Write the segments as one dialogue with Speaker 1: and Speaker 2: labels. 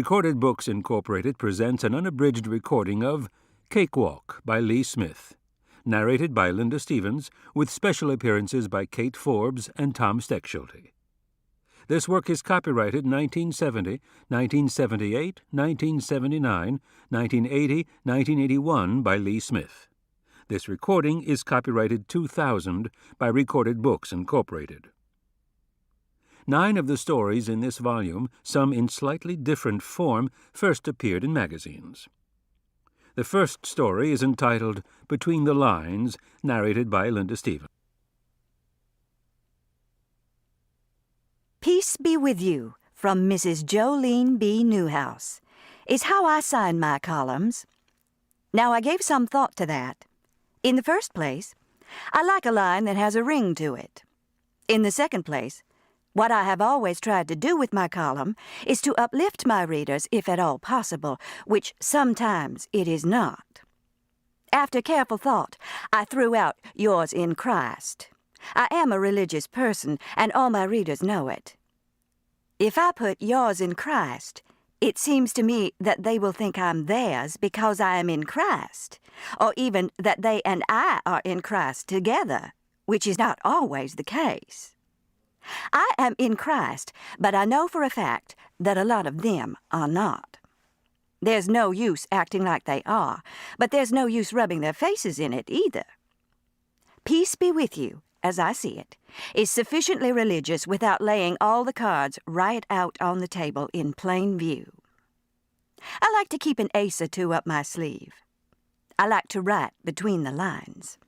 Speaker 1: Recorded Books Incorporated presents an unabridged recording of Cakewalk by Lee Smith, narrated by Linda Stevens, with special appearances by Kate Forbes and Tom Steckschulte. This work is copyrighted 1970, 1978, 1979, 1980, 1981 by Lee Smith. This recording is copyrighted 2000 by Recorded Books Incorporated. 9 of the stories in this volume, some in slightly different form, first appeared in magazines. The first story is entitled Between the Lines, narrated by Linda Stevens.
Speaker 2: Peace be with you, from Mrs. Jolene B. Newhouse, is how I sign my columns. Now, I gave some thought to that. In the first place, I like a line that has a ring to it. In the second place, what I have always tried to do with my column is to uplift my readers, if at all possible, which sometimes it is not. After careful thought, I threw out yours in Christ. I am a religious person, and all my readers know it. If I put yours in Christ, it seems to me that they will think I'm theirs because I am in Christ, or even that they and I are in Christ together, which is not always the case. I am in Christ, but I know for a fact that a lot of them are not. There's no use acting like they are, but there's no use rubbing their faces in it either. Peace be with you, as I see it, is sufficiently religious without laying all the cards right out on the table in plain view. I like to keep an ace or two up my sleeve. I like to write between the lines.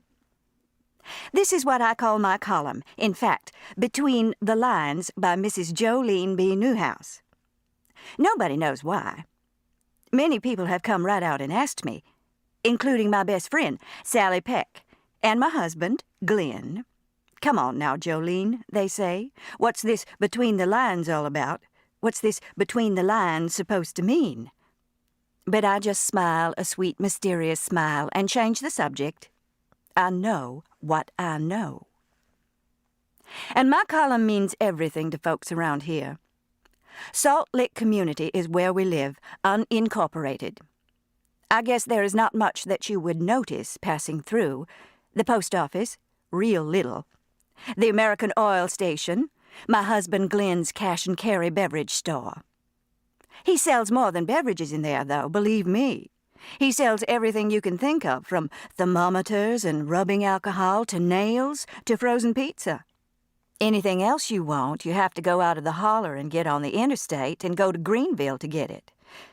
Speaker 2: This is what I call my column, in fact, Between the Lines by Mrs. Jolene B. Newhouse. Nobody knows why. Many people have come right out and asked me, including my best friend, Sally Peck, and my husband, Glenn. Come on now, Jolene, they say. What's this between the lines all about? What's this between the lines supposed to mean? But I just smile a sweet, mysterious smile and change the subject. I know what I know. And my column means everything to folks around here. Salt Lick Community is where we live, unincorporated. I guess there is not much that you would notice passing through. The post office, real little. The American Oil Station, my husband Glenn's cash and carry beverage store. He sells more than beverages in there, though, believe me. He sells everything you can think of, from thermometers and rubbing alcohol to nails to frozen pizza. Anything else you want, you have to go out of the holler and get on the interstate and go to Greenville to get it.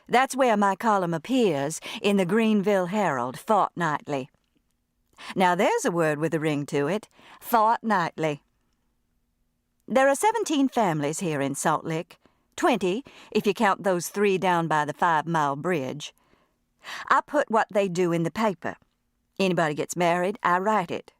Speaker 2: That's where my column appears in the Greenville Herald fortnightly. Now there's a word with a ring to it, fortnightly. There are 17 families here in Salt Lick, 20 if you count those 3 down by the 5-mile bridge. I put what they do in the paper. Anybody gets married, I write it.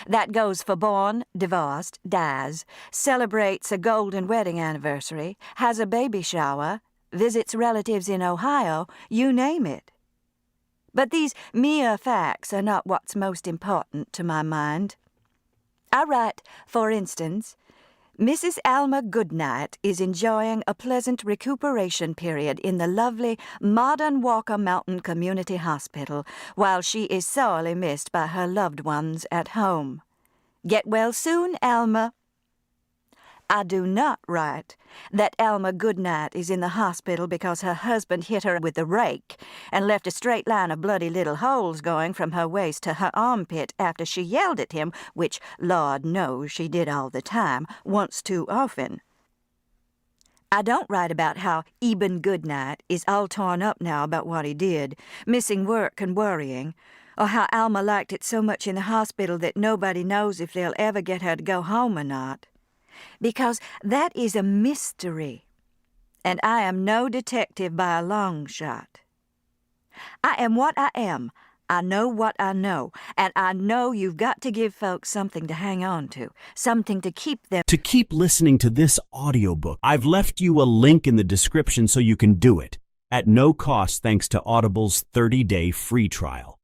Speaker 2: That goes for born, divorced, dies, celebrates a golden wedding anniversary, has a baby shower, visits relatives in Ohio, you name it. But these mere facts are not what's most important to my mind. I write, for instance, Mrs. Alma Goodnight is enjoying a pleasant recuperation period in the lovely modern Walker Mountain Community Hospital while she is sorely missed by her loved ones at home. Get well soon, Alma. I do not write that Alma Goodnight is in the hospital because her husband hit her with a rake and left a straight line of bloody little holes going from her waist to her armpit after she yelled at him, which, Lord knows, she did all the time, once too often. I don't write about how Eben Goodnight is all torn up now about what he did, missing work and worrying, or how Alma liked it so much in the hospital that nobody knows if they'll ever get her to go home or not. Because that is a mystery, and I am no detective by a long shot. I am what I am. I know what I know, and I know you've got to give folks something to hang on to, something to keep them.
Speaker 3: To keep listening to this audiobook, I've left you a link in the description so you can do it, at no cost thanks to Audible's 30-day free trial.